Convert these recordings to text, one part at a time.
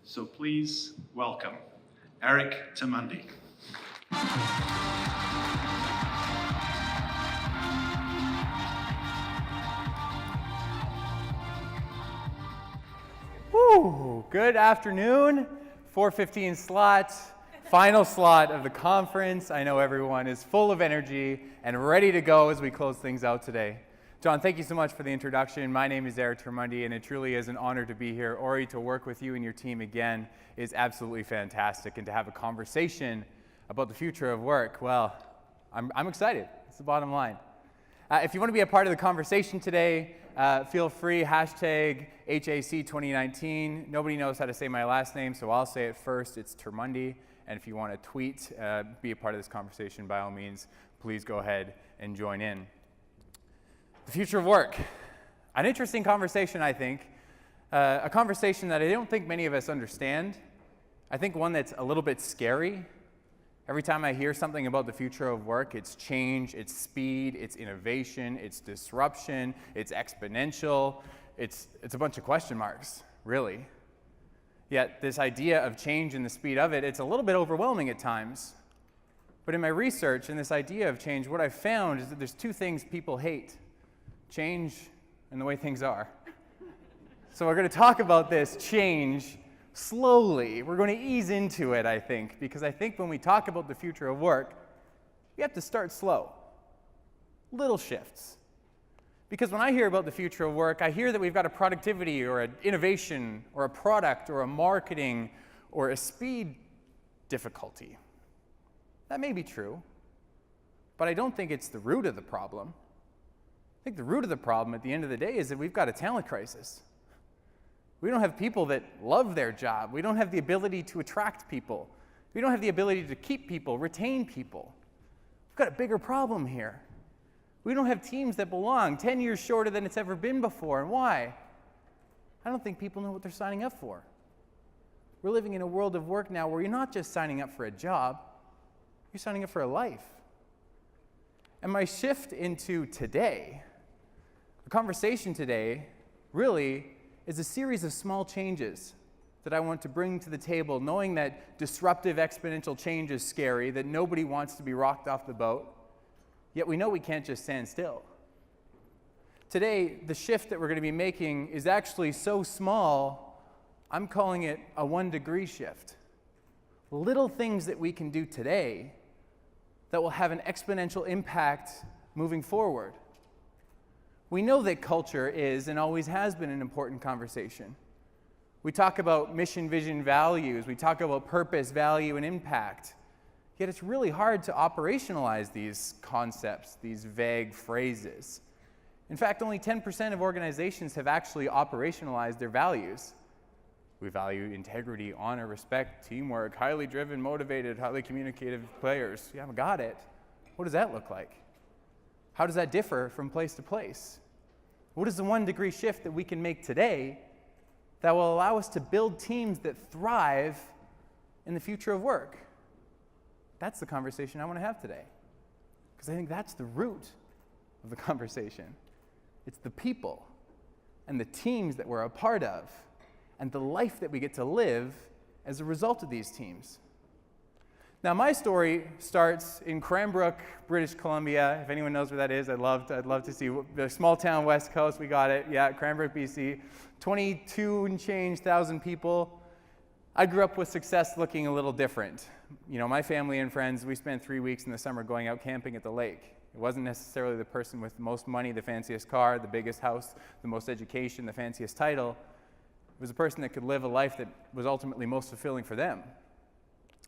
So please welcome Eric Termuende. Woo! Good afternoon. 4:15 slot, final slot of the conference. I know everyone is full of energy and ready to go as we close things out today. John, thank you so much for the introduction. My name is Eric Termuende, and it truly is an honor to be here. Ori, to work with you and your team again is absolutely fantastic, and to have a conversation about the future of work, well, I'm excited. It's the bottom line. If you want to be a part of the conversation today, feel free, hashtag HAC2019. Nobody knows how to say my last name, so I'll say it first. It's Termuende. And if you want to tweet, be a part of this conversation, by all means, please go ahead and join in. The future of work. An interesting conversation, I think. A conversation that I don't think many of us understand. I think one that's a little bit scary. Every time I hear something about the future of work, it's change, it's speed, it's innovation, it's disruption, it's exponential. It's a bunch of question marks, really. Yet this idea of change and the speed of it, it's a little bit overwhelming at times. But in my research and this idea of change, what I've found is that there's two things people hate: change and the way things are. So we're going to talk about this change slowly. We're going to ease into it, I think, because I think when we talk about the future of work, we have to start slow. Little shifts. Because when I hear about the future of work, I hear that we've got a productivity or an innovation or a product or a marketing or a speed difficulty. That may be true, but I don't think it's the root of the problem. I think the root of the problem at the end of the day is that we've got a talent crisis. We don't have people that love their job. We don't have the ability to attract people. We don't have the ability to keep people, retain people. We've got a bigger problem here. We don't have teams that belong, 10 years shorter than it's ever been before. And why? I don't think people know what they're signing up for. We're living in a world of work now where you're not just signing up for a job, you're signing up for a life. And my shift into today, the conversation today, really is a series of small changes that I want to bring to the table, knowing that disruptive exponential change is scary, that nobody wants to be rocked off the boat, yet we know we can't just stand still. Today, the shift that we're going to be making is actually so small, I'm calling it a 1-degree shift. Little things that we can do today that will have an exponential impact moving forward. We know that culture is and always has been an important conversation. We talk about mission, vision, values. We talk about purpose, value, and impact. Yet it's really hard to operationalize these concepts, these vague phrases. In fact, only 10% of organizations have actually operationalized their values. We value integrity, honor, respect, teamwork, highly driven, motivated, highly communicative players. You haven't got it. What does that look like? How does that differ from place to place? What is the 1-degree shift that we can make today that will allow us to build teams that thrive in the future of work? That's the conversation I want to have today, because I think that's the root of the conversation. It's the people and the teams that we're a part of and the life that we get to live as a result of these teams. Now, my story starts in Cranbrook, British Columbia. If anyone knows where that is, I'd love to see. The small town West Coast, we got it. Yeah, Cranbrook, BC. 22 and change thousand people. I grew up with success looking a little different. You know, my family and friends, we spent 3 weeks in the summer going out camping at the lake. It wasn't necessarily the person with the most money, the fanciest car, the biggest house, the most education, the fanciest title. It was a person that could live a life that was ultimately most fulfilling for them.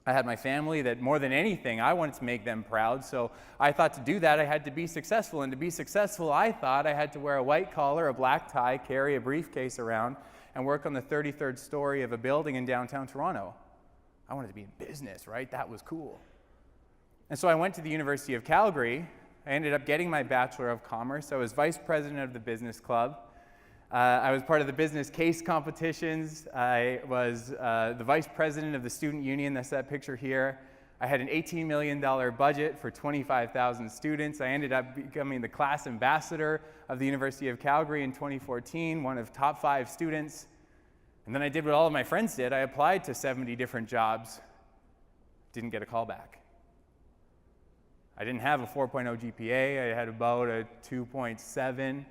I had my family that more than anything, I wanted to make them proud, so I thought to do that I had to be successful, and to be successful I thought I had to wear a white collar, a black tie, carry a briefcase around, and work on the 33rd story of a building in downtown Toronto. I wanted to be in business, right? That was cool. And so I went to the University of Calgary. I ended up getting my Bachelor of Commerce. I was vice president of the business club. I was part of the business case competitions. I was the vice president of the student union. That's that picture here. I had an $18 million budget for 25,000 students. I ended up becoming the class ambassador of the University of Calgary in 2014, one of top 5 students. And then I did what all of my friends did. I applied to 70 different jobs, didn't get a call back. I didn't have a 4.0 GPA. I had about a 2.7, and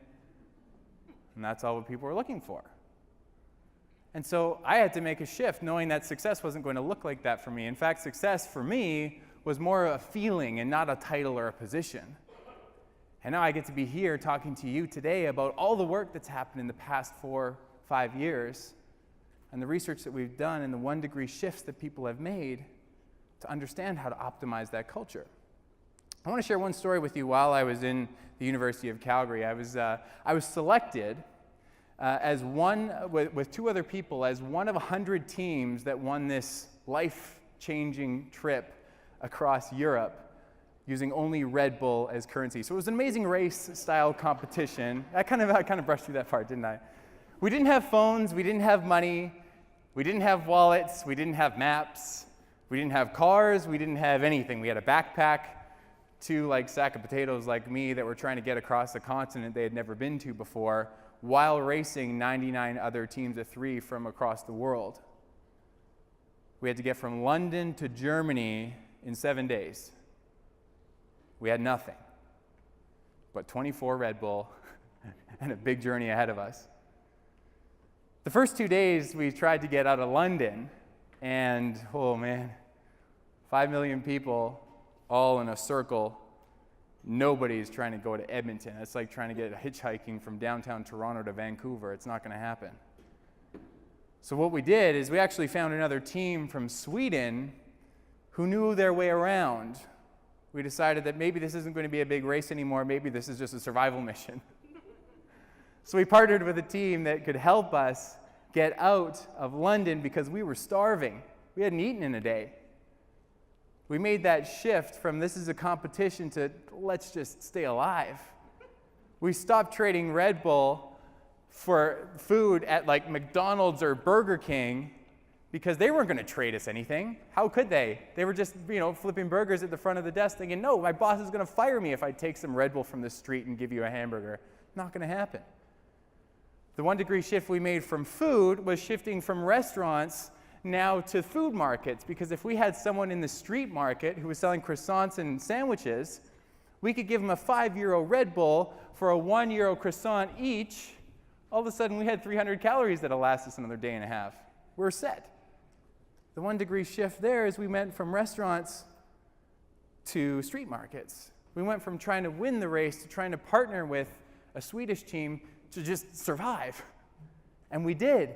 that's all what people were looking for. And so I had to make a shift, knowing that success wasn't going to look like that for me. In fact, success for me was more a feeling and not a title or a position. And now I get to be here talking to you today about all the work that's happened in the past 4-5 years and the research that we've done and the 1-degree shifts that people have made to understand how to optimize that culture. I want to share one story with you. While I was in the University of Calgary, I was selected as one, with 2 other people, as one of 100 teams that won this life-changing trip across Europe using only Red Bull as currency. So it was an amazing race-style competition. I kind of brushed through that part, didn't I? We didn't have phones, we didn't have money, we didn't have wallets, we didn't have maps, we didn't have cars, we didn't have anything. We had a backpack, 2 sack of potatoes like me that were trying to get across a continent they had never been to before, while racing 99 other teams of 3 from across the world. We had to get from London to Germany in 7 days. We had nothing but 24 Red Bull and a big journey ahead of us. The first 2 days we tried to get out of London, and oh man, 5 million people all in a circle. Nobody's trying to go to Edmonton. It's like trying to get hitchhiking from downtown Toronto to Vancouver. It's not going to happen. So what we did is we actually found another team from Sweden who knew their way around. We decided that maybe this isn't going to be a big race anymore. Maybe this is just a survival mission. So we partnered with a team that could help us get out of London because we were starving. We hadn't eaten in a day. We made that shift from this is a competition to let's just stay alive. We stopped trading Red Bull for food at McDonald's or Burger King because they weren't going to trade us anything. How could they? They were just, flipping burgers at the front of the desk thinking, no, my boss is going to fire me if I take some Red Bull from the street and give you a hamburger. Not going to happen. The 1-degree shift we made from food was shifting from restaurants now to food markets, because if we had someone in the street market who was selling croissants and sandwiches, we could give them a €5 Red Bull for a €1 croissant each. All of a sudden, we had 300 calories that'll last us another day and a half. We're set. The 1-degree shift there is we went from restaurants to street markets. We went from trying to win the race to trying to partner with a Swedish team to just survive. And we did.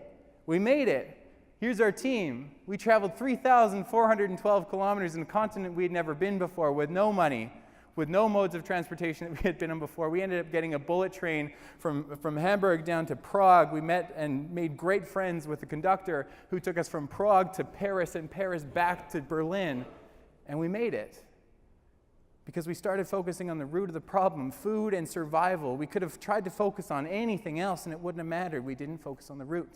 We made it. Here's our team. We traveled 3,412 kilometers in a continent we had never been before with no money, with no modes of transportation that we had been on before. We ended up getting a bullet train from Hamburg down to Prague. We met and made great friends with the conductor who took us from Prague to Paris and Paris back to Berlin. And we made it. Because we started focusing on the root of the problem, food and survival. We could have tried to focus on anything else and it wouldn't have mattered. We didn't focus on the root.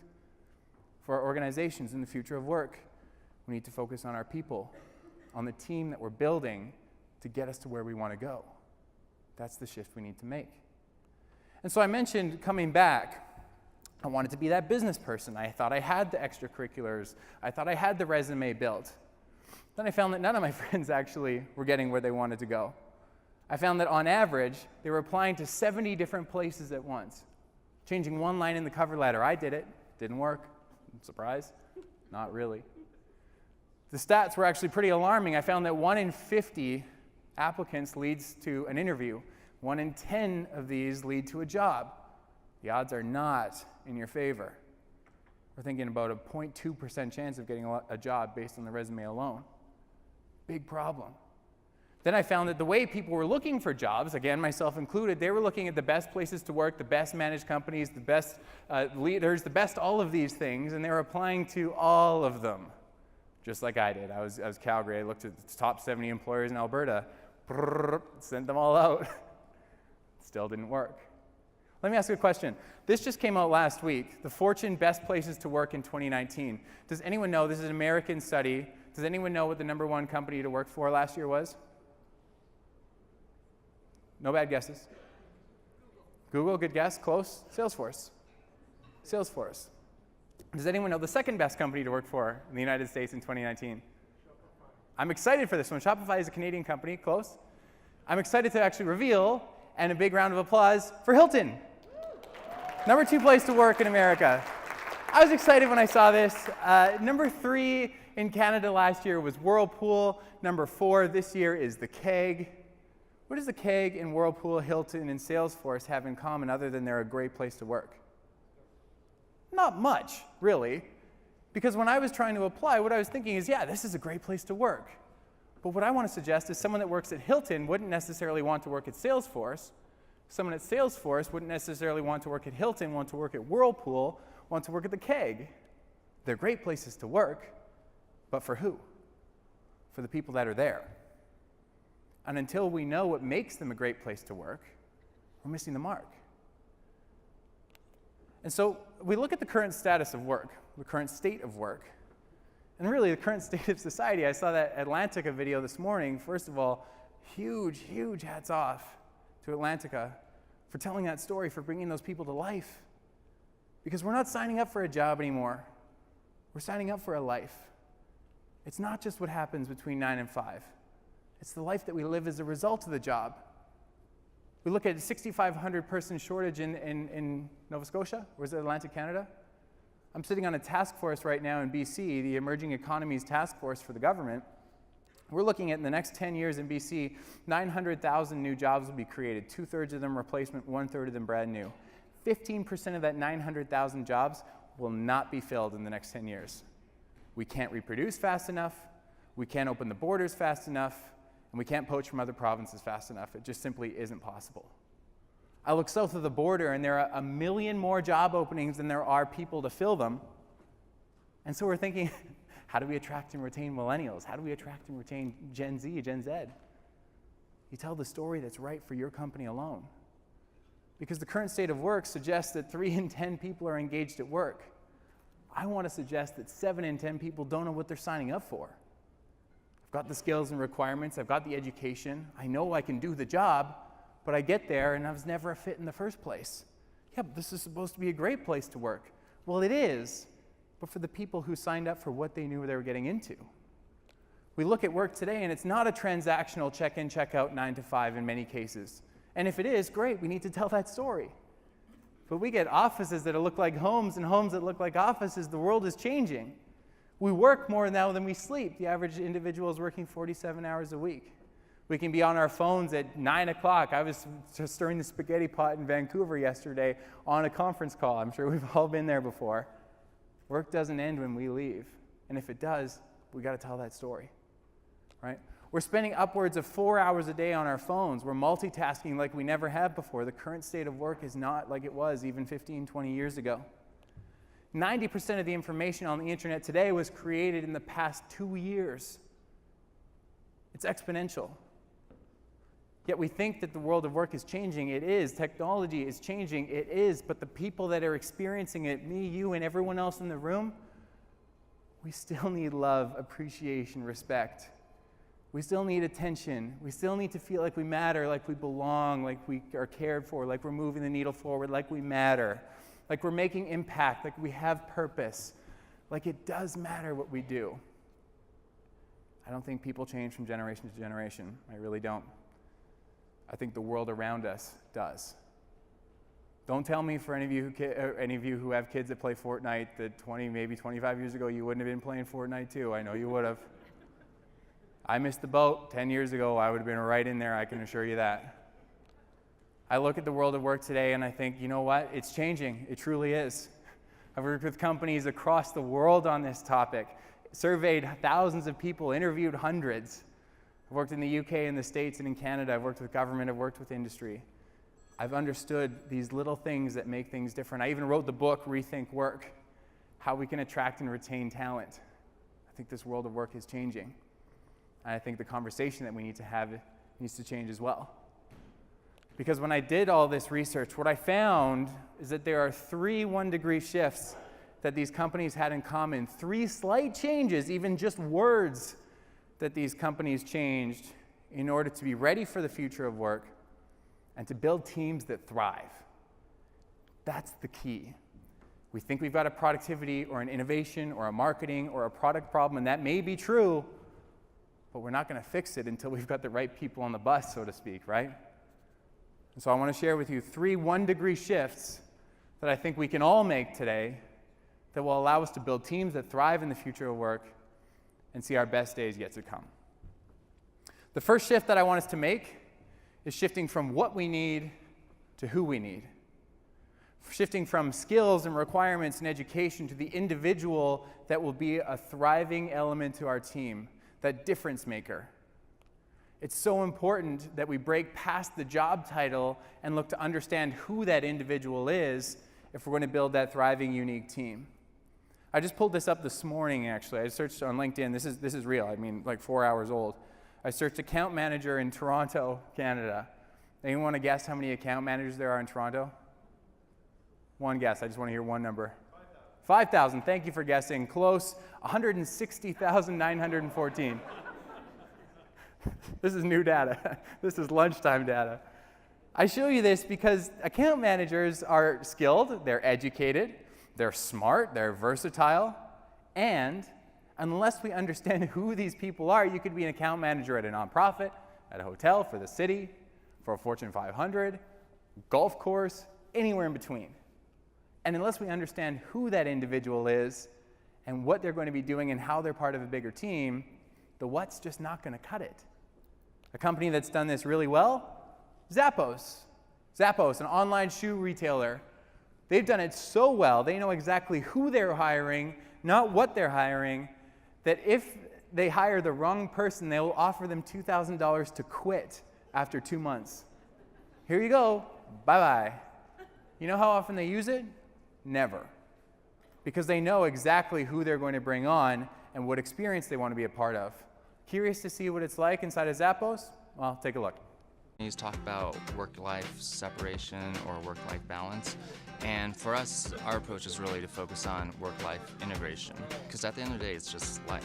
For our organizations in the future of work, we need to focus on our people, on the team that we're building to get us to where we want to go. That's the shift we need to make. And so I mentioned coming back. I wanted to be that business person. I thought I had the extracurriculars. I thought I had the resume built. Then I found that none of my friends actually were getting where they wanted to go. I found that on average, they were applying to 70 different places at once, changing one line in the cover letter. I did it. Didn't work. Surprise? Not really. The stats were actually pretty alarming. I found that 1 in 50 applicants leads to an interview. 1 in 10 of these lead to a job. The odds are not in your favor. We're thinking about a 0.2% chance of getting a job based on the resume alone. Big problem. Then I found that the way people were looking for jobs, again, myself included, they were looking at the best places to work, the best managed companies, the best leaders, the best all of these things, and they were applying to all of them, just like I did. I was Calgary. I looked at the top 70 employers in Alberta, sent them all out. Still didn't work. Let me ask you a question. This just came out last week, the Fortune Best Places to Work in 2019. Does anyone know, this is an American study, does anyone know what the #1 company to work for last year was? No bad guesses. Google, good guess. Close. Salesforce. Does anyone know the second best company to work for in the United States in 2019? I'm excited for this one. Shopify is a Canadian company, close. I'm excited to actually reveal, and a big round of applause for Hilton. Number 2 place to work in America. I was excited when I saw this. Number 3 in Canada last year was Whirlpool. Number 4 this year is the Keg. What does the Keg and Whirlpool, Hilton, and Salesforce have in common other than they're a great place to work? Not much, really. Because when I was trying to apply, what I was thinking is, yeah, this is a great place to work. But what I want to suggest is someone that works at Hilton wouldn't necessarily want to work at Salesforce. Someone at Salesforce wouldn't necessarily want to work at Hilton, want to work at Whirlpool, want to work at the Keg. They're great places to work, but for who? For the people that are there. And until we know what makes them a great place to work, we're missing the mark. And so we look at the current status of work, the current state of work, and really the current state of society. I saw that Atlantica video this morning. First of all, huge, huge hats off to Atlantica for telling that story, for bringing those people to life. Because we're not signing up for a job anymore. We're signing up for a life. It's not just what happens between 9 and 5. It's the life that we live as a result of the job. We look at a 6,500 person shortage in Nova Scotia, or is it Atlantic Canada? I'm sitting on a task force right now in BC, the Emerging Economies Task Force for the government. We're looking at in the next 10 years in BC, 900,000 new jobs will be created, 2/3 of them replacement, 1/3 of them brand new. 15% of that 900,000 jobs will not be filled in the next 10 years. We can't reproduce fast enough, we can't open the borders fast enough, and we can't poach from other provinces fast enough. It just simply isn't possible. I look south of the border, and there are 1 million more job openings than there are people to fill them. And so we're thinking, how do we attract and retain millennials? How do we attract and retain Gen Z, Gen Z? You tell the story that's right for your company alone. Because the current state of work suggests that 3 in 10 people are engaged at work. I want to suggest that 7 in 10 people don't know what they're signing up for. I've got the skills and requirements, I've got the education, I know I can do the job, but I get there and I was never a fit in the first place. Yeah, but this is supposed to be a great place to work. Well, it is, but for the people who signed up for what they knew they were getting into. We look at work today and it's not a transactional check-in, check-out 9 to 5 in many cases. And if it is, great, we need to tell that story. But we get offices that look like homes and homes that look like offices. The world is changing. We work more now than we sleep. The average individual is working 47 hours a week. We can be on our phones at 9 o'clock. I was just stirring the spaghetti pot in Vancouver yesterday on a conference call. I'm sure we've all been there before. Work doesn't end when we leave. And if it does, we got to tell that story, right? We're spending upwards of 4 hours a day on our phones. We're multitasking like we never have before. The current state of work is not like it was even 15, 20 years ago. 90% of the information on the internet today was created in the past 2 years. It's exponential. Yet we think that the world of work is changing. It is. Technology is changing. It is. But the people that are experiencing it, me, you, and everyone else in the room, we still need love, appreciation, respect. We still need attention. We still need to feel like we matter, like we belong, like we are cared for, like we're moving the needle forward, like we matter, like we're making impact, like we have purpose, like it does matter what we do. I don't think people change from generation to generation. I really don't. I think the world around us does. Don't tell me for any of you who have kids that play Fortnite that 20, maybe 25 years ago you wouldn't have been playing Fortnite too. I know you would have. I missed the boat 10 years ago. I would have been right in there, I can assure you that. I look at the world of work today and I think, you know what? It's changing. It truly is. I've worked with companies across the world on this topic, surveyed thousands of people, interviewed hundreds. I've worked in the UK, in the States, and in Canada. I've worked with government. I've worked with industry. I've understood these little things that make things different. I even wrote the book, Rethink Work, how we can attract and retain talent. I think this world of work is changing. And I think the conversation that we need to have needs to change as well. Because when I did all this research, what I found is that there are 3 one-degree shifts that these companies had in common. 3 slight changes, even just words, that these companies changed in order to be ready for the future of work and to build teams that thrive. That's the key. We think we've got a productivity or an innovation or a marketing or a product problem, and that may be true, but we're not going to fix it until we've got the right people on the bus, so to speak, right? And so I want to share with you 3 one-degree shifts that I think we can all make today that will allow us to build teams that thrive in the future of work and see our best days yet to come. The first shift that I want us to make is shifting from what we need to who we need. Shifting from skills and requirements and education to the individual that will be a thriving element to our team, that difference maker. It's so important that we break past the job title and look to understand who that individual is if we're going to build that thriving, unique team. I just pulled this up this morning, actually. I searched on LinkedIn. This is real. I mean, like 4 hours old. I searched account manager in Toronto, Canada. Anyone want to guess how many account managers there are in Toronto? One guess. I just want to hear one number. 5,000. Thank you for guessing. Close. 160,914. This is new data. This is lunchtime data. I show you this because account managers are skilled, they're educated, they're smart, they're versatile, and unless we understand who these people are, you could be an account manager at a nonprofit, at a hotel, for the city, for a Fortune 500, golf course, anywhere in between. And unless we understand who that individual is and what they're going to be doing and how they're part of a bigger team, the what's just not going to cut it. A company that's done this really well, Zappos. Zappos, an online shoe retailer. They've done it so well, they know exactly who they're hiring, not what they're hiring, that if they hire the wrong person, they will offer them $2,000 to quit after 2 months. Here you go, bye-bye. You know how often they use it? Never. Because they know exactly who they're going to bring on and what experience they want to be a part of. Curious to see what it's like inside of Zappos? Well, take a look. You talk about work-life separation or work-life balance, and for us, our approach is really to focus on work-life integration, because at the end of the day, it's just life.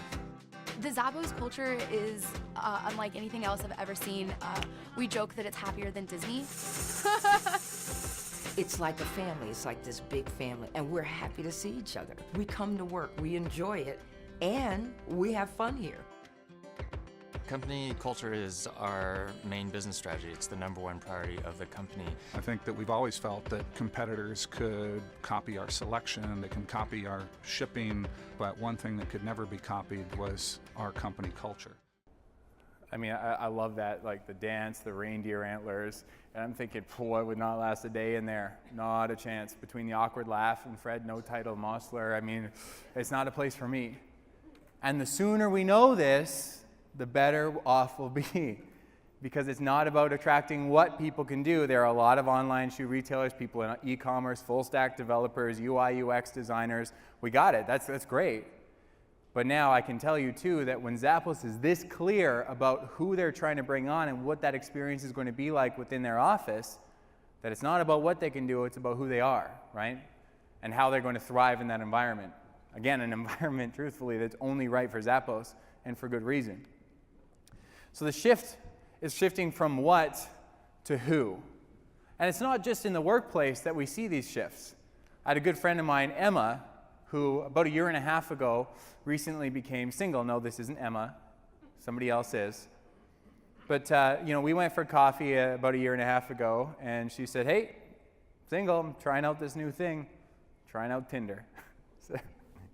The Zappos culture is unlike anything else I've ever seen. We joke that it's happier than Disney. It's like a family. It's like this big family, and we're happy to see each other. We come to work, we enjoy it, and we have fun here. Company culture is our main business strategy. It's the #1 priority of the company. I think that we've always felt that competitors could copy our selection, they can copy our shipping, but one thing that could never be copied was our company culture. I mean, I love that, like the dance, the reindeer antlers, and I'm thinking, boy, it would not last a day in there. Not a chance. Between the awkward laugh and Fred No Title Mossler, I mean, it's not a place for me. And the sooner we know this, the better off we'll be. Because it's not about attracting what people can do. There are a lot of online shoe retailers, people in e-commerce, full-stack developers, UI, UX designers. We got it. That's great. But now I can tell you, too, that when Zappos is this clear about who they're trying to bring on and what that experience is going to be like within their office, that it's not about what they can do, it's about who they are, right? And how they're going to thrive in that environment. Again, an environment, truthfully, that's only right for Zappos, and for good reason. So the shift is shifting from what to who. And it's not just in the workplace that we see these shifts. I had a good friend of mine, Emma, who about 1.5 years ago recently became single. No, this isn't Emma. Somebody else is. But, we went for coffee about 1.5 years ago, and she said, hey, single, I'm trying out this new thing, trying out Tinder. So,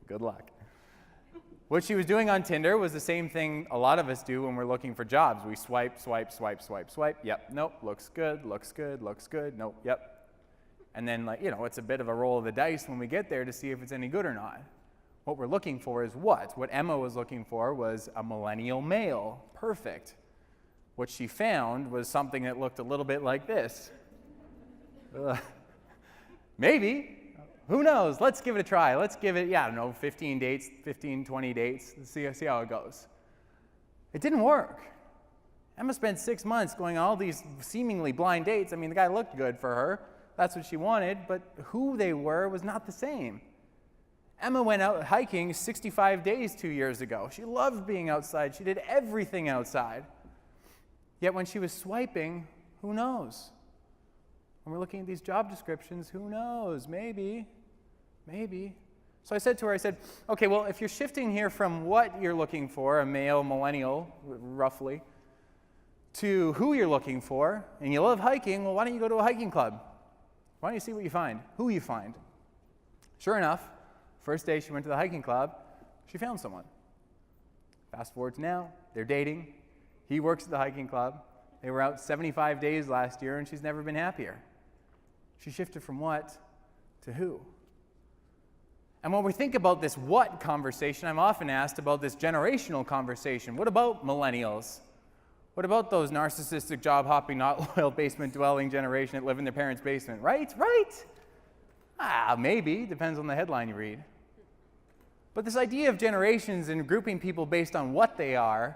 good luck. What she was doing on Tinder was the same thing a lot of us do when we're looking for jobs. We swipe, swipe, swipe, swipe, swipe. Yep, nope, looks good, looks good, looks good, nope, yep. And then, it's a bit of a roll of the dice when we get there to see if it's any good or not. What we're looking for is what? What Emma was looking for was a millennial male. Perfect. What she found was something that looked a little bit like this. Maybe. Who knows? Let's give it a try. Let's give it, 15 dates, 15, 20 dates. Let's see how it goes. It didn't work. Emma spent 6 months going on all these seemingly blind dates. I mean, the guy looked good for her. That's what she wanted, but who they were was not the same. Emma went out hiking 65 days 2 years ago. She loved being outside. She did everything outside. Yet when she was swiping, who knows? When we're looking at these job descriptions, who knows? Maybe Maybe. So I said to her, okay, well, if you're shifting here from what you're looking for, a male millennial, roughly, to who you're looking for, and you love hiking, well, why don't you go to a hiking club? Why don't you see what you find, who you find? Sure enough, first day she went to the hiking club, she found someone. Fast forward to now, they're dating. He works at the hiking club. They were out 75 days last year, and she's never been happier. She shifted from what to who. And when we think about this what conversation, I'm often asked about this generational conversation. What about millennials? What about those narcissistic, job-hopping, not loyal, basement-dwelling generation that live in their parents' basement? Right? Maybe. Depends on the headline you read. But this idea of generations and grouping people based on what they are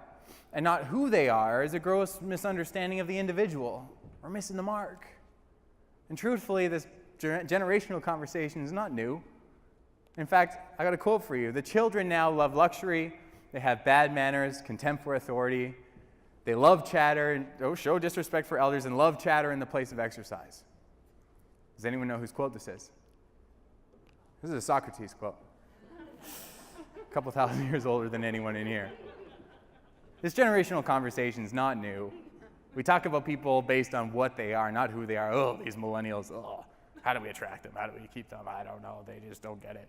and not who they are is a gross misunderstanding of the individual. We're missing the mark. And truthfully, this generational conversation is not new. In fact, I got a quote for you. The children now love luxury. They have bad manners, contempt for authority. They love chatter, and show disrespect for elders, and love chatter in the place of exercise. Does anyone know whose quote this is? This is a Socrates quote. A couple thousand years older than anyone in here. This generational conversation is not new. We talk about people based on what they are, not who they are. Oh, these millennials, how do we attract them? How do we keep them? I don't know. They just don't get it.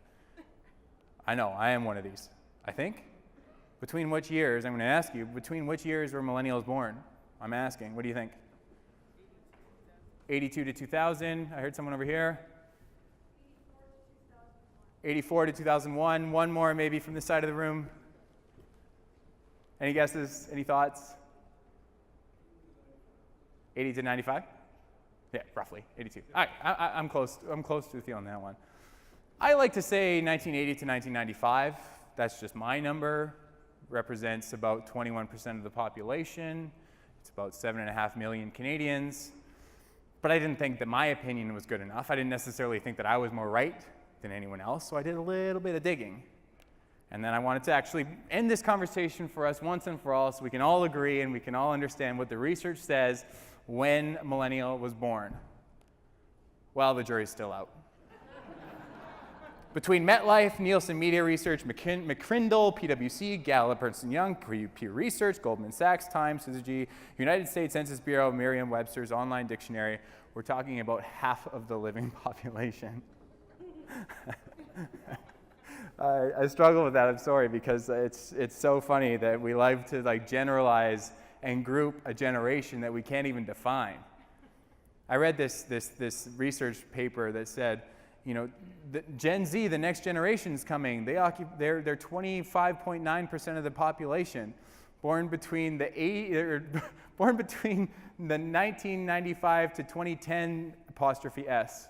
I know, I am one of these, I think. Between which years, I'm going to ask you, between which years were millennials born? I'm asking, what do you think? 82 to 2000, I heard someone over here. 84 to 2001, one more maybe from this side of the room. Any guesses, any thoughts? 80 to 95? Yeah, roughly, 82. All right, I'm close with you on that one. I like to say 1980 to 1995. That's just my number. Represents about 21% of the population. It's about 7.5 million Canadians. But I didn't think that my opinion was good enough. I didn't necessarily think that I was more right than anyone else, so I did a little bit of digging. And then I wanted to actually end this conversation for us once and for all so we can all agree and we can all understand what the research says when millennial was born. Well, the jury's still out. Between MetLife, Nielsen Media Research, McCrindle, PwC, Gallup, Ernst & Young, Pew Research, Goldman Sachs, Times, Syzygy, United States Census Bureau, Merriam-Webster's online dictionary, we're talking about half of the living population. I struggle with that, I'm sorry, because it's so funny that we like to generalize and group a generation that we can't even define. I read this research paper that said, the Gen Z, the next generation is coming. They're 25.9% of the population, born between the 1995 to 2010 apostrophe S.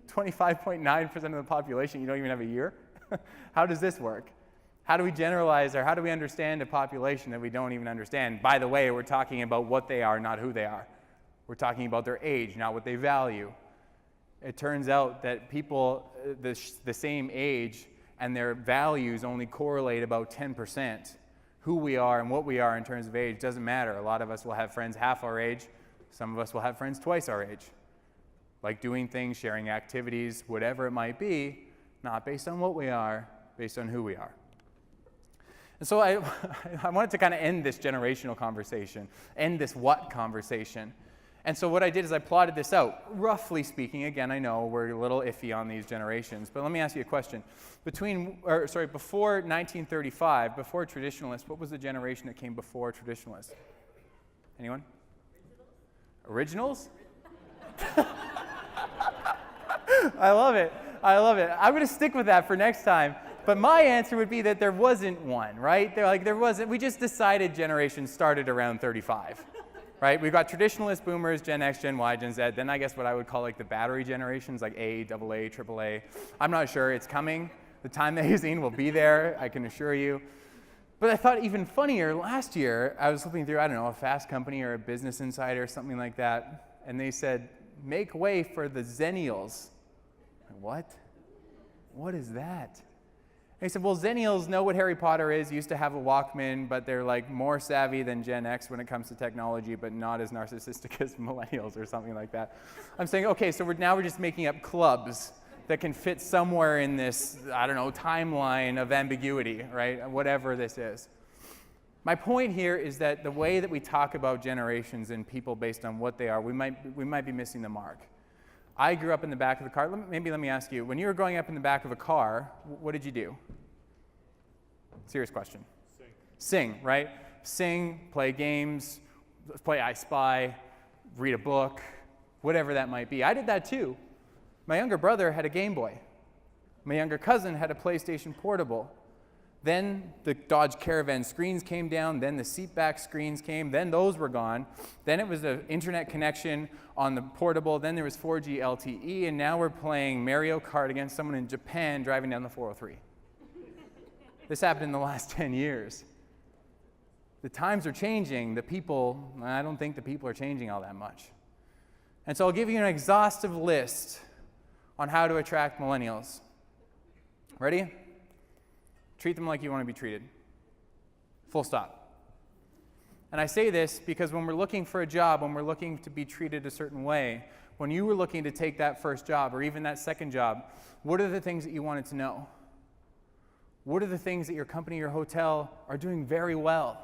25.9% of the population. You don't even have a year. How does this work? How do we generalize, or how do we understand a population that we don't even understand? By the way, we're talking about what they are, not who they are. We're talking about their age, not what they value. It turns out that people the same age and their values only correlate about 10%. Who we are and what we are in terms of age doesn't matter. A lot of us will have friends half our age. Some of us will have friends twice our age. Like doing things, sharing activities, whatever it might be, not based on what we are, based on who we are. And so I wanted to kind of end this generational conversation, end this what conversation. And so what I did is I plotted this out. Roughly speaking, again, I know we're a little iffy on these generations, but let me ask you a question. Before 1935, before traditionalists, what was the generation that came before traditionalists? Anyone? Originals? I love it. I'm going to stick with that for next time. But my answer would be that there wasn't one, right? There wasn't. We just decided generations started around 35. Right? We've got traditionalist boomers, Gen X, Gen Y, Gen Z. Then I guess what I would call the battery generations, like A, AA, AAA. I'm not sure. It's coming. The Time magazine will be there, I can assure you. But I thought even funnier, last year, I was flipping through, I don't know, a Fast Company or a Business Insider or something like that, and they said, make way for the Zennials. What? What is that? They said, well, Zennials know what Harry Potter is, used to have a Walkman, but they're more savvy than Gen X when it comes to technology, but not as narcissistic as millennials or something like that. I'm saying, okay, so we're just making up clubs that can fit somewhere in this, I don't know, timeline of ambiguity, right? Whatever this is. My point here is that the way that we talk about generations and people based on what they are, we might be missing the mark. I grew up in the back of the car. Maybe let me ask you, when you were growing up in the back of a car, what did you do? Serious question. Sing, right? Sing, play games, play I Spy, read a book, whatever that might be. I did that too. My younger brother had a Game Boy. My younger cousin had a PlayStation Portable. Then the Dodge Caravan screens came down, then the seatback screens came, then those were gone. Then it was the internet connection on the portable, then there was 4G LTE, and now we're playing Mario Kart against someone in Japan driving down the 403. This happened in the last 10 years. The times are changing, I don't think the people are changing all that much. And so I'll give you an exhaustive list on how to attract millennials. Ready? Treat them like you want to be treated. Full stop. And I say this because when we're looking for a job, when we're looking to be treated a certain way, when you were looking to take that first job or even that second job, what are the things that you wanted to know? What are the things that your company, your hotel are doing very well?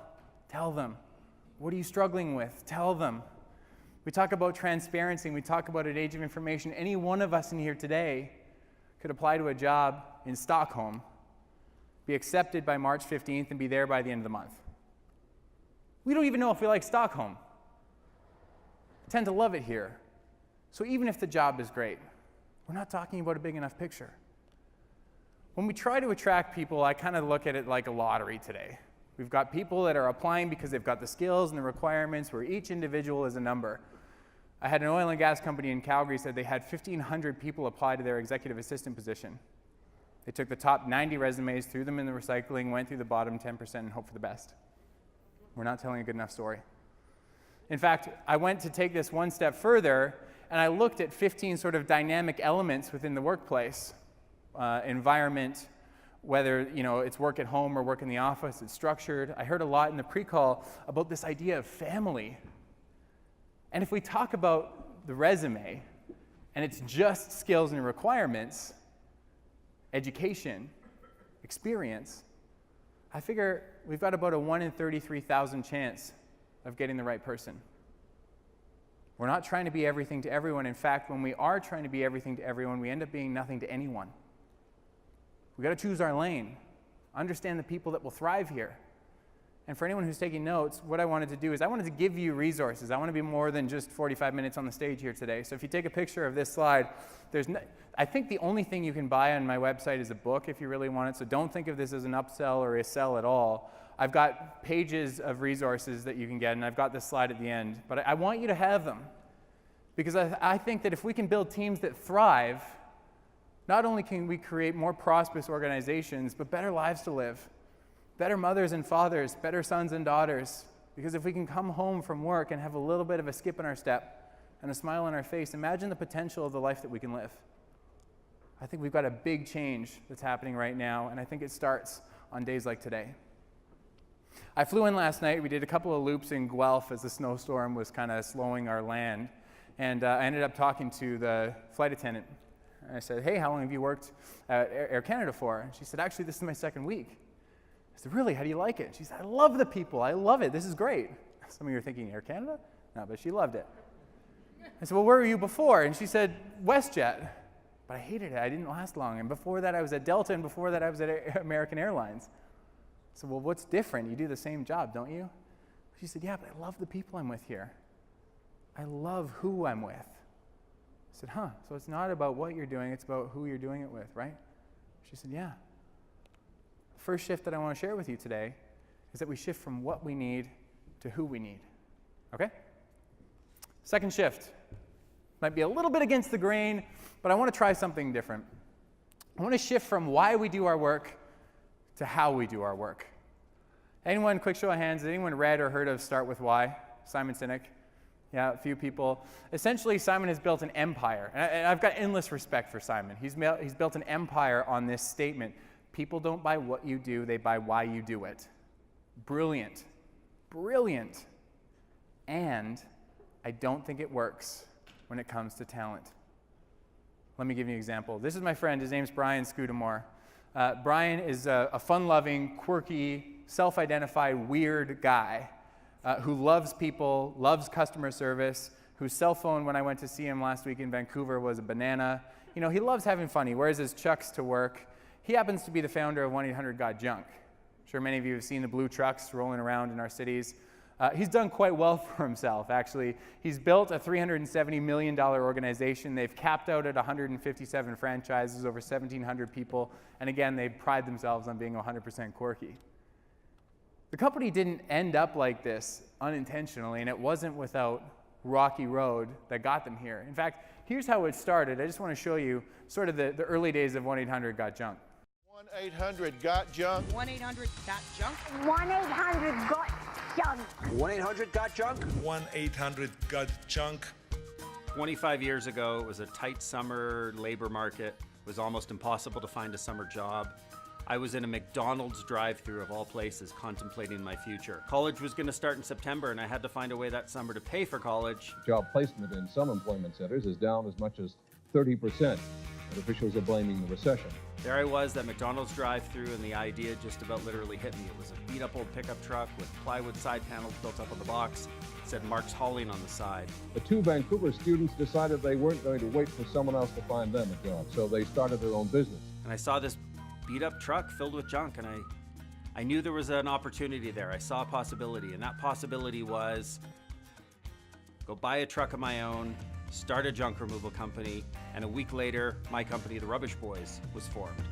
Tell them. What are you struggling with? Tell them. We talk about transparency, and we talk about an age of information. Any one of us in here today could apply to a job in Stockholm, be accepted by March 15th, and be there by the end of the month. We don't even know if we like Stockholm. I tend to love it here. So even if the job is great, we're not talking about a big enough picture. When we try to attract people, I kind of look at it like a lottery today. We've got people that are applying because they've got the skills and the requirements where each individual is a number. I had an oil and gas company in Calgary said they had 1,500 people apply to their executive assistant position. They took the top 90 resumes, threw them in the recycling, went through the bottom 10% and hoped for the best. We're not telling a good enough story. In fact, I went to take this one step further, and I looked at 15 sort of dynamic elements within the workplace. Environment, whether it's work at home or work in the office, it's structured. I heard a lot in the pre-call about this idea of family. And if we talk about the resume, and it's just skills and requirements, education, experience, I figure we've got about a 1 in 33,000 chance of getting the right person. We're not trying to be everything to everyone. In fact, when we are trying to be everything to everyone, we end up being nothing to anyone. We've got to choose our lane, understand the people that will thrive here. And for anyone who's taking notes, what I wanted to do is I wanted to give you resources. I want to be more than just 45 minutes on the stage here today. So if you take a picture of this slide, I think the only thing you can buy on my website is a book if you really want it. So don't think of this as an upsell or a sell at all. I've got pages of resources that you can get, and I've got this slide at the end. But I want you to have them because I think that if we can build teams that thrive, not only can we create more prosperous organizations, but better lives to live. Better mothers and fathers, better sons and daughters. Because if we can come home from work and have a little bit of a skip in our step and a smile on our face, imagine the potential of the life that we can live. I think we've got a big change that's happening right now, and I think it starts on days like today. I flew in last night. We did a couple of loops in Guelph as the snowstorm was kind of slowing our land, and I ended up talking to the flight attendant. I said, hey, how long have you worked at Air Canada for? And she said, actually, this is my second week. I said, really? How do you like it? She said, I love the people. I love it. This is great. Some of you are thinking, Air Canada? No, but she loved it. I said, well, where were you before? And she said, WestJet. But I hated it. I didn't last long. And before that, I was at Delta, and before that, I was at American Airlines. I said, well, what's different? You do the same job, don't you? She said, yeah, but I love the people I'm with here. I love who I'm with. I said, so it's not about what you're doing, it's about who you're doing it with, right? She said, yeah. The first shift that I want to share with you today is that we shift from what we need to who we need, okay? Second shift might be a little bit against the grain, but I want to try something different. I want to shift from why we do our work to how we do our work. Anyone, quick show of hands, has anyone read or heard of Start With Why? Simon Sinek? Yeah, a few people. Essentially, Simon has built an empire. And I've got endless respect for Simon. He's built an empire on this statement. People don't buy what you do, they buy why you do it. Brilliant. Brilliant. And I don't think it works when it comes to talent. Let me give you an example. This is my friend. His name's Brian Scudamore. Brian is a fun-loving, quirky, self-identified, weird guy who loves people, loves customer service, whose cell phone, when I went to see him last week in Vancouver, was a banana. You know, he loves having fun. He wears his Chucks to work. He happens to be the founder of 1-800-GOT-JUNK. I'm sure many of you have seen the blue trucks rolling around in our cities. He's done quite well for himself, actually. He's built a $370 million organization. They've capped out at 157 franchises, over 1,700 people. And again, they pride themselves on being 100% quirky. The company didn't end up like this unintentionally, and it wasn't without rocky road that got them here. In fact, here's how it started. I just want to show you sort of the early days of 1-800-GOT-JUNK. 1-800-GOT-JUNK. 1-800-GOT-JUNK. 1-800-GOT-JUNK. 1-800-GOT-JUNK. 1-800-GOT-JUNK. 25 years ago, it was a tight summer labor market. It was almost impossible to find a summer job. I was in a McDonald's drive-thru of all places, contemplating my future. College was going to start in September, and I had to find a way that summer to pay for college. Job placement in some employment centers is down as much as 30%, and officials are blaming the recession. There I was, that McDonald's drive-thru, and the idea just about literally hit me. It was a beat-up old pickup truck with plywood side panels built up on the box. It said Mark's Hauling on the side. The two Vancouver students decided they weren't going to wait for someone else to find them a job, so they started their own business. And I saw this beat-up truck filled with junk, and I knew there was an opportunity there. I saw a possibility, and that possibility was go buy a truck of my own, start a junk removal company, and a week later, my company, the Rubbish Boys, was formed.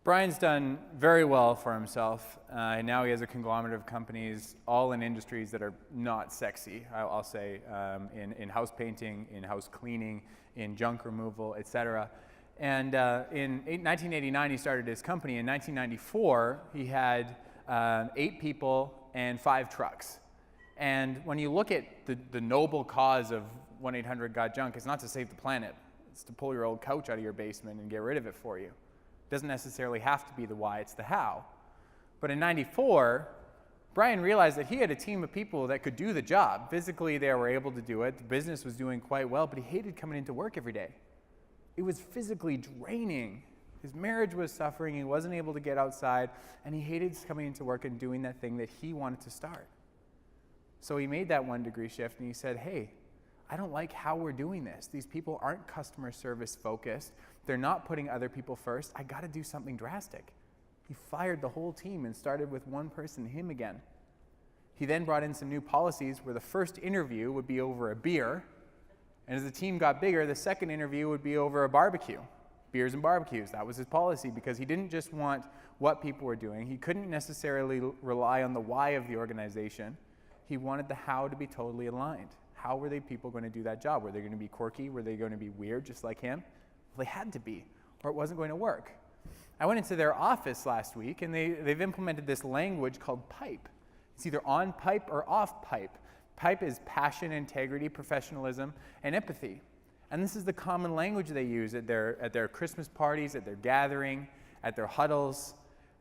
Brian's done very well for himself. Now he has a conglomerate of companies, all in industries that are not sexy, I'll say, in house painting, in house cleaning, in junk removal, etc. And in 1989, he started his company. In 1994, he had 8 people and 5 trucks. And when you look at the noble cause of 1-800-GOT-JUNK, it's not to save the planet. It's to pull your old couch out of your basement and get rid of it for you. It doesn't necessarily have to be the why, it's the how. But in 94, Brian realized that he had a team of people that could do the job. Physically, they were able to do it. The business was doing quite well, but he hated coming into work every day. It was physically draining. His marriage was suffering, he wasn't able to get outside, and he hated coming into work and doing that thing that he wanted to start. So he made that 1-degree shift and he said, hey, I don't like how we're doing this. These people aren't customer service focused. They're not putting other people first. I gotta do something drastic. He fired the whole team and started with one person, him again. He then brought in some new policies where the first interview would be over a beer, and as the team got bigger, the second interview would be over a barbecue. Beers and barbecues, that was his policy, because he didn't just want what people were doing. He couldn't necessarily rely on the why of the organization. He wanted the how to be totally aligned. How were they people going to do that job? Were they going to be quirky? Were they going to be weird just like him? Well, they had to be, or it wasn't going to work. I went into their office last week, and they've implemented this language called PIPE. It's either on pipe or off pipe. PIPE is passion, integrity, professionalism, and empathy. And this is the common language they use at their Christmas parties, at their gathering, at their huddles.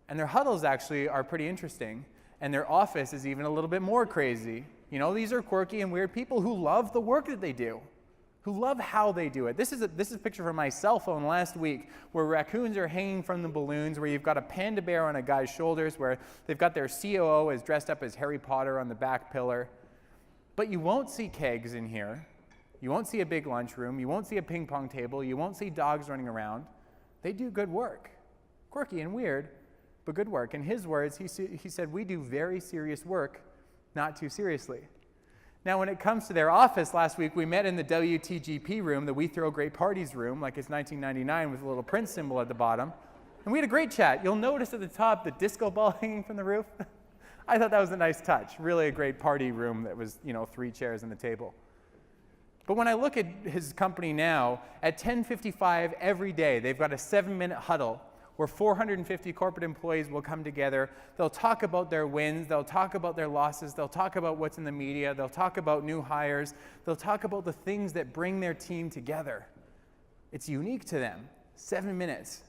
And their huddles actually are pretty interesting. And their office is even a little bit more crazy. You know, these are quirky and weird people who love the work that they do, who love how they do it. This is a picture from my cell phone last week where raccoons are hanging from the balloons, where you've got a panda bear on a guy's shoulders, where they've got their COO is dressed up as Harry Potter on the back pillar. But you won't see kegs in here. You won't see a big lunchroom. You won't see a ping pong table. You won't see dogs running around. They do good work. Quirky and weird, but good work. In his words, he said, we do very serious work, not too seriously. Now, when it comes to their office last week, we met in the WTGP room, the We Throw Great Parties room, like it's 1999 with a little Prince symbol at the bottom. And we had a great chat. You'll notice at the top the disco ball hanging from the roof. I thought that was a nice touch. Really a great party room that was, 3 chairs and a table. But when I look at his company now, at 10:55 every day, they've got a 7-minute huddle where 450 corporate employees will come together. They'll talk about their wins, they'll talk about their losses, they'll talk about what's in the media, they'll talk about new hires, they'll talk about the things that bring their team together. It's unique to them. 7 minutes.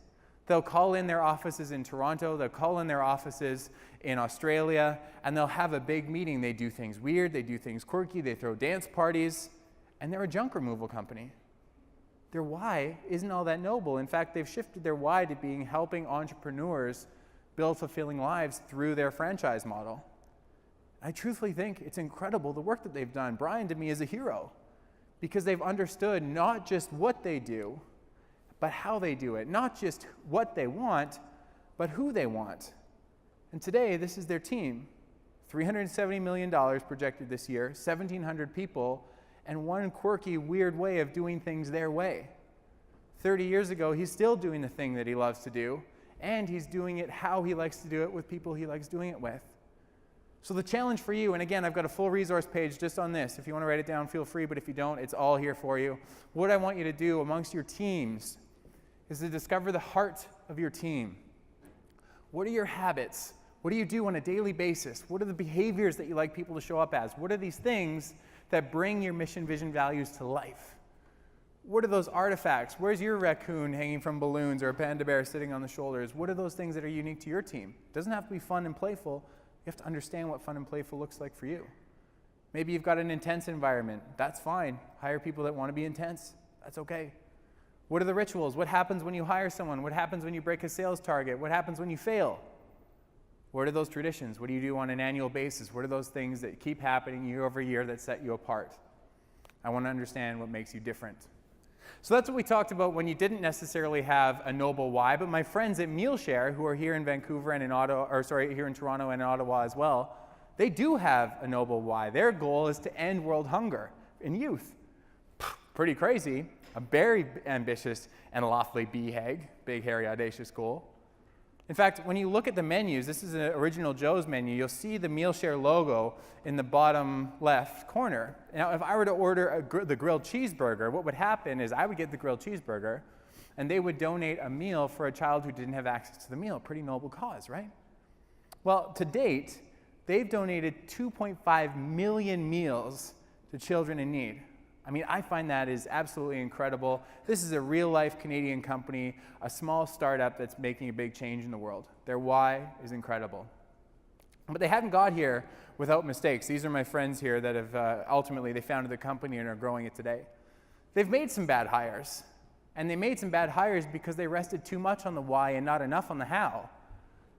They'll call in their offices in Toronto, they'll call in their offices in Australia, and they'll have a big meeting. They do things weird, they do things quirky, they throw dance parties, and they're a junk removal company. their why isn't all that noble. In fact, they've shifted their why to being helping entrepreneurs build fulfilling lives through their franchise model. I truthfully think it's incredible the work that they've done. Brian, to me, is a hero because they've understood not just what they do, but how they do it. Not just what they want, but who they want. And today, this is their team. $370 million projected this year, 1,700 people, and one quirky, weird way of doing things their way. 30 years ago, he's still doing the thing that he loves to do, and he's doing it how he likes to do it with people he likes doing it with. So the challenge for you, and again, I've got a full resource page just on this. If you want to write it down, feel free, but if you don't, it's all here for you. What I want you to do amongst your teams is to discover the heart of your team. What are your habits? What do you do on a daily basis? What are the behaviors that you like people to show up as? What are these things that bring your mission, vision, values to life? What are those artifacts? Where's your raccoon hanging from balloons or a panda bear sitting on the shoulders? What are those things that are unique to your team? It doesn't have to be fun and playful. You have to understand what fun and playful looks like for you. Maybe you've got an intense environment. That's fine. Hire people that want to be intense. That's okay. What are the rituals? What happens when you hire someone? What happens when you break a sales target? What happens when you fail? What are those traditions? What do you do on an annual basis? What are those things that keep happening year over year that set you apart? I want to understand what makes you different. So that's what we talked about when you didn't necessarily have a noble why, but my friends at Mealshare, who are here in Vancouver and here in Toronto and in Ottawa as well, they do have a noble why. Their goal is to end world hunger in youth. Pretty crazy, a very ambitious and lofty BHAG, big, hairy, audacious goal. In fact, when you look at the menus, this is an Original Joe's menu, you'll see the Mealshare logo in the bottom left corner. Now, if I were to order the grilled cheeseburger, what would happen is I would get the grilled cheeseburger, and they would donate a meal for a child who didn't have access to the meal. Pretty noble cause, right? Well, to date, they've donated 2.5 million meals to children in need. I mean, I find that is absolutely incredible. This is a real-life Canadian company, a small startup that's making a big change in the world. Their why is incredible. But they haven't got here without mistakes. These are my friends here that have ultimately, they founded the company and are growing it today. They've made some bad hires. And they made some bad hires because they rested too much on the why and not enough on the how.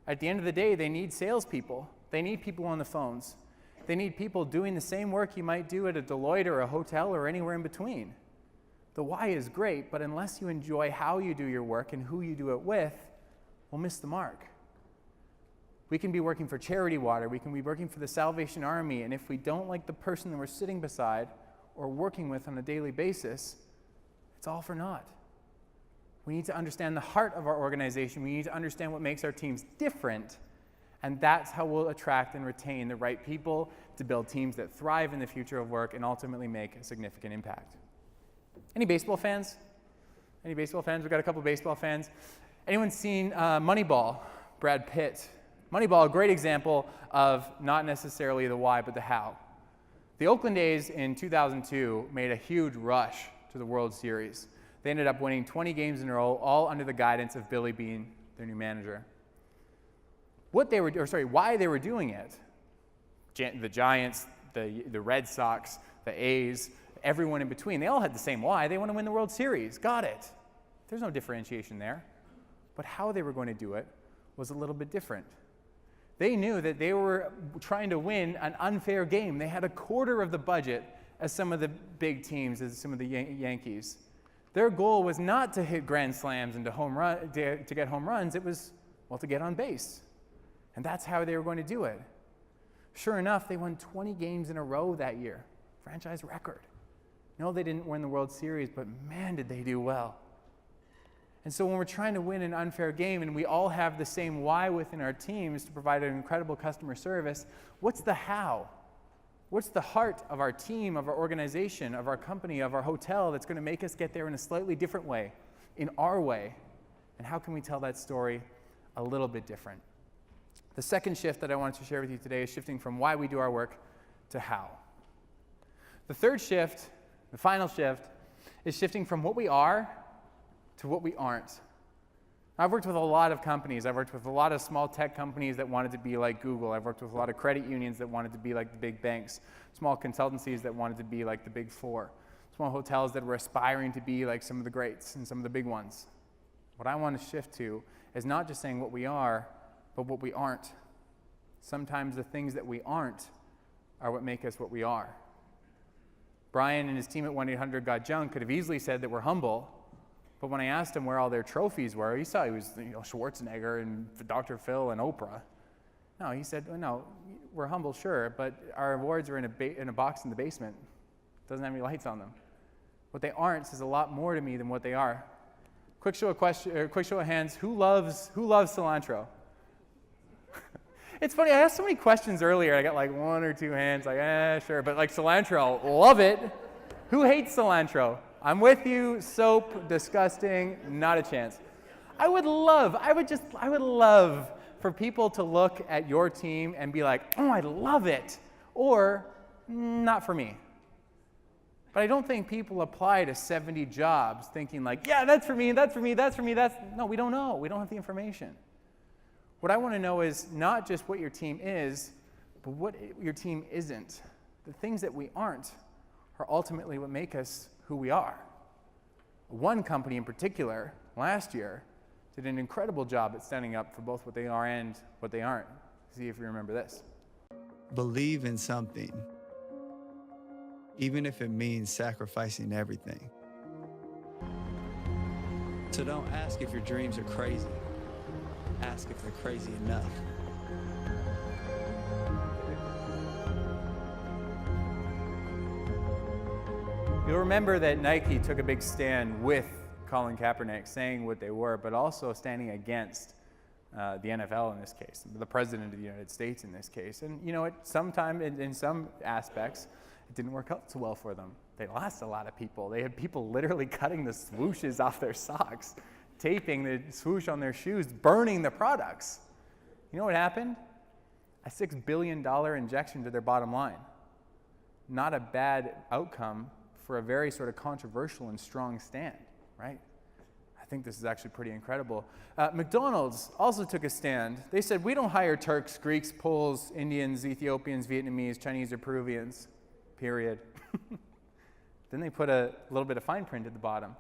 At the end of the day, they need salespeople. They need people on the phones. They need people doing the same work you might do at a Deloitte or a hotel or anywhere in between. The why is great, but unless you enjoy how you do your work and who you do it with, we'll miss the mark. We can be working for Charity Water, we can be working for the Salvation Army, and if we don't like the person that we're sitting beside or working with on a daily basis, it's all for naught. We need to understand the heart of our organization. We need to understand what makes our teams different. And that's how we'll attract and retain the right people to build teams that thrive in the future of work and ultimately make a significant impact. Any baseball fans? Any baseball fans? We've got a couple baseball fans. Anyone seen Moneyball? Brad Pitt. Moneyball, a great example of not necessarily the why, but the how. The Oakland A's in 2002 made a huge rush to the World Series. They ended up winning 20 games in a row, all under the guidance of Billy Beane, their new manager. Why they were doing it. The Giants, the Red Sox, the A's, everyone in between, they all had the same why. They want to win the World Series. Got it. There's no differentiation there. But how they were going to do it was a little bit different. They knew that they were trying to win an unfair game. They had a quarter of the budget as some of the big teams, as some of the Yankees. Their goal was not to hit grand slams and to get home runs. It was, well, to get on base. And that's how they were going to do it. Sure enough, they won 20 games in a row that year. Franchise record. No, they didn't win the World Series, but man, did they do well. And so when we're trying to win an unfair game and we all have the same why within our teams to provide an incredible customer service, what's the how? What's the heart of our team, of our organization, of our company, of our hotel that's going to make us get there in a slightly different way, in our way? And how can we tell that story a little bit different? The second shift that I wanted to share with you today is shifting from why we do our work to how. The third shift, the final shift, is shifting from what we are to what we aren't. I've worked with a lot of companies. I've worked with a lot of small tech companies that wanted to be like Google. I've worked with a lot of credit unions that wanted to be like the big banks, small consultancies that wanted to be like the big four. small hotels that were aspiring to be like some of the greats and some of the big ones. What I want to shift to is not just saying what we are, but what we aren't. Sometimes the things that we aren't are what make us what we are. Brian and his team at 1-800-GOT-JUNK could have easily said that we're humble, but when I asked him where all their trophies were, he saw he was Schwarzenegger and Dr. Phil and Oprah. No, he said, no, we're humble, sure, but our awards are in a box in the basement. Doesn't have any lights on them. What they aren't says a lot more to me than what they are. Quick show of hands. Who loves cilantro? It's funny, I asked so many questions earlier. I got like 1 or 2 hands, like, sure. But like cilantro, love it. Who hates cilantro? I'm with you. Soap, disgusting, not a chance. I would love for people to look at your team and be like, oh, I love it. Or, not for me. But I don't think people apply to 70 jobs thinking like, yeah, that's for me, that's for me, that's for me, no, we don't know. We don't have the information. What I want to know is not just what your team is, but what your team isn't. The things that we aren't are ultimately what make us who we are. One company in particular, last year, did an incredible job at standing up for both what they are and what they aren't. See if you remember this. Believe in something, even if it means sacrificing everything. So don't ask if your dreams are crazy. Ask if they're crazy enough. You'll remember that Nike took a big stand with Colin Kaepernick, saying what they were, but also standing against the NFL in this case, the President of the United States in this case. And you know, in some aspects, it didn't work out so well for them. They lost a lot of people. They had people literally cutting the swooshes off their socks, taping the swoosh on their shoes, burning the products. You know what happened? A $6 billion injection to their bottom line. Not a bad outcome for a very sort of controversial and strong stand, right? I think this is actually pretty incredible. McDonald's also took a stand. They said, we don't hire Turks, Greeks, Poles, Indians, Ethiopians, Vietnamese, Chinese, or Peruvians, period. Then they put a little bit of fine print at the bottom.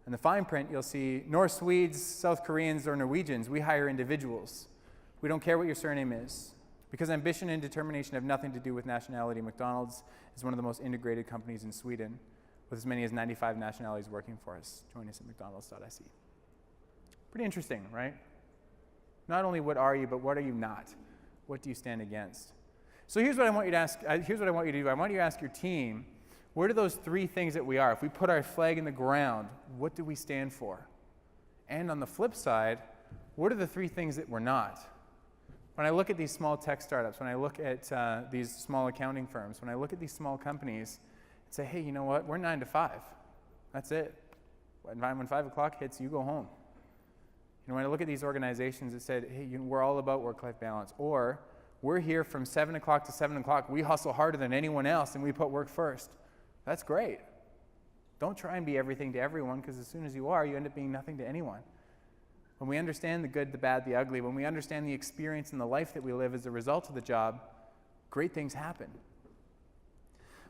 In the fine print, you'll see North Swedes, South Koreans, or Norwegians. We hire individuals. We don't care what your surname is. Because ambition and determination have nothing to do with nationality, McDonald's is one of the most integrated companies in Sweden, with as many as 95 nationalities working for us. Join us at mcdonalds.se. Pretty interesting, right? Not only what are you, but what are you not? What do you stand against? So here's what I want you to ask. Here's what I want you to do. I want you to ask your team, what are those 3 things that we are? If we put our flag in the ground, what do we stand for? And on the flip side, what are the 3 things that we're not? When I look at these small tech startups, when I look at these small accounting firms, when I look at these small companies and say, hey, you know what? We're 9 to 5. That's it. When 5 o'clock hits, you go home. You know, when I look at these organizations that said, hey, we're all about work-life balance, or we're here from 7 o'clock to 7 o'clock. We hustle harder than anyone else, and we put work first. That's great. Don't try and be everything to everyone, because as soon as you are, you end up being nothing to anyone. When we understand the good, the bad, the ugly, when we understand the experience and the life that we live as a result of the job, great things happen.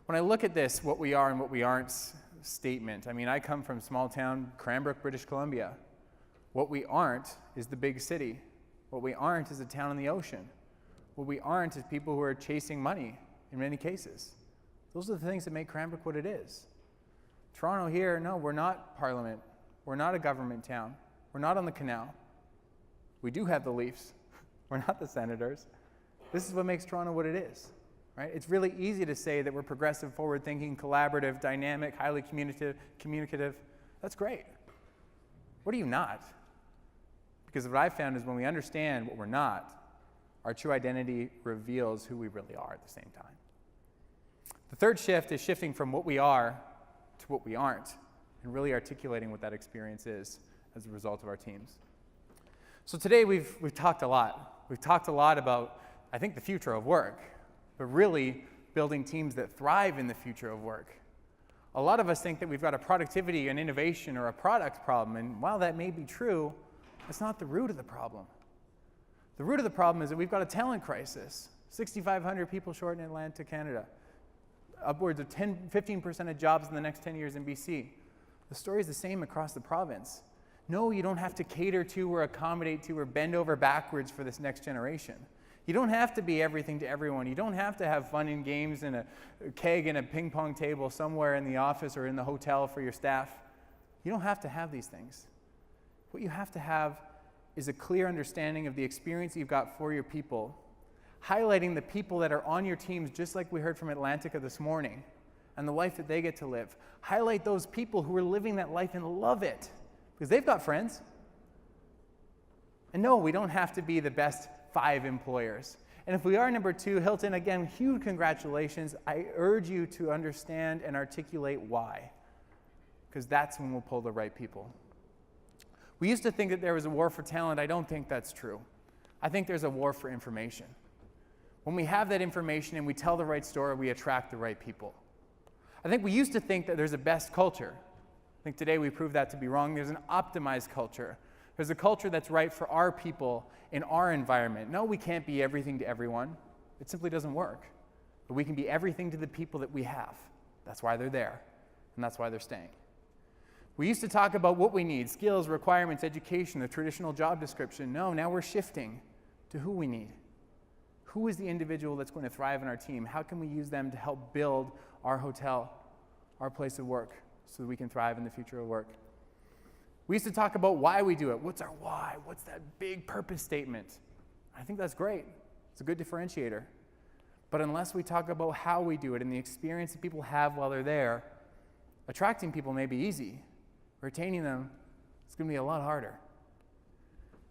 When I look at this, what we are and what we aren't statement, I mean, I come from small town Cranbrook, British Columbia. What we aren't is the big city. What we aren't is a town on the ocean. What we aren't is people who are chasing money in many cases. Those are the things that make Cranbrook what it is. Toronto here, no, we're not Parliament. We're not a government town. We're not on the canal. We do have the Leafs. We're not the Senators. This is what makes Toronto what it is, right? It's really easy to say that we're progressive, forward-thinking, collaborative, dynamic, highly communicative. That's great. What are you not? Because what I've found is when we understand what we're not, our true identity reveals who we really are at the same time. The third shift is shifting from what we are to what we aren't, and really articulating what that experience is as a result of our teams. So today we've talked a lot. We've talked a lot about, I think, the future of work, but really building teams that thrive in the future of work. A lot of us think that we've got a productivity, an innovation, or a product problem, and while that may be true, that's not the root of the problem. The root of the problem is that we've got a talent crisis. 6,500 people short in Atlanta, Canada. upwards of 15% of jobs in the next 10 years in BC. The story is the same across the province. No, you don't have to cater to or accommodate to or bend over backwards for this next generation. You don't have to be everything to everyone. You don't have to have fun and games and a keg and a ping pong table somewhere in the office or in the hotel for your staff. You don't have to have these things. What you have to have is a clear understanding of the experience you've got for your people, highlighting the people that are on your teams, just like we heard from Atlantica this morning, and the life that they get to live. Highlight those people who are living that life and love it, because they've got friends. And no, we don't have to be the best 5 employers. And if we are number 2, Hilton, again, huge congratulations. I urge you to understand and articulate why, because that's when we'll pull the right people. We used to think that there was a war for talent. I don't think that's true. I think there's a war for information. When we have that information and we tell the right story, we attract the right people. I think we used to think that there's a best culture. I think today we proved that to be wrong. There's an optimized culture. There's a culture that's right for our people in our environment. No, we can't be everything to everyone. It simply doesn't work. But we can be everything to the people that we have. That's why they're there, and that's why they're staying. We used to talk about what we need, skills, requirements, education, the traditional job description. No, now we're shifting to who we need. Who is the individual that's going to thrive in our team? How can we use them to help build our hotel, our place of work, so that we can thrive in the future of work? We used to talk about why we do it. What's our why? What's that big purpose statement? I think that's great. It's a good differentiator. But unless we talk about how we do it and the experience that people have while they're there, attracting people may be easy. Retaining them is going to be a lot harder.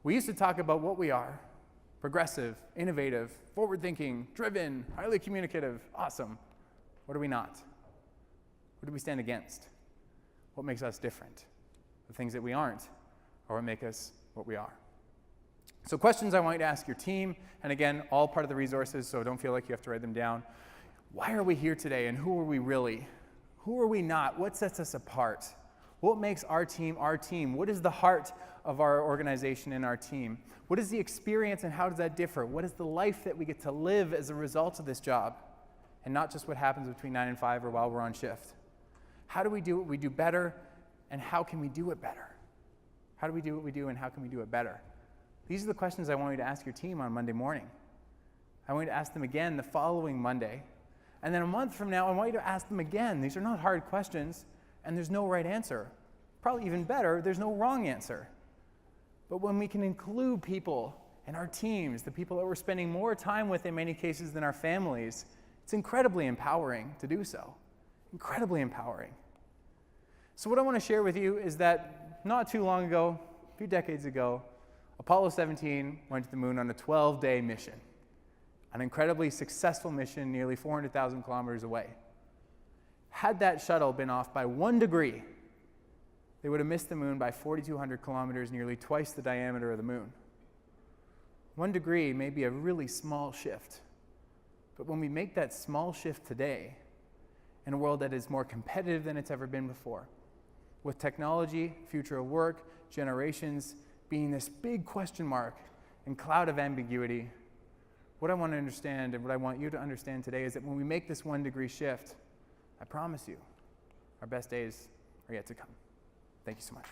We used to talk about what we are: progressive, innovative, forward-thinking, driven, highly communicative, awesome. What are we not? What do we stand against? What makes us different? The things that we aren't, or what make us what we are. So questions I want you to ask your team, and again, all part of the resources, so don't feel like you have to write them down. Why are we here today, and who are we really? Who are we not? What sets us apart? What makes our team our team? What is the heart of our organization and our team? What is the experience and how does that differ? What is the life that we get to live as a result of this job? And not just what happens between 9 and 5 or while we're on shift. How do we do what we do better, and how can we do it better? How do we do what we do, and how can we do it better? These are the questions I want you to ask your team on Monday morning. I want you to ask them again the following Monday. And then a month from now, I want you to ask them again. These are not hard questions. And there's no right answer. Probably even better, there's no wrong answer. But when we can include people in our teams, the people that we're spending more time with in many cases than our families, it's incredibly empowering to do so. Incredibly empowering. So what I want to share with you is that not too long ago, a few decades ago, Apollo 17 went to the moon on a 12-day mission. An incredibly successful mission nearly 400,000 kilometers away. Had that shuttle been off by 1 degree, they would have missed the moon by 4,200 kilometers, nearly twice the diameter of the moon. 1 degree may be a really small shift, but when we make that small shift today, in a world that is more competitive than it's ever been before, with technology, future of work, generations being this big question mark and cloud of ambiguity, what I want to understand and what I want you to understand today is that when we make this 1 degree shift, I promise you, our best days are yet to come. Thank you so much.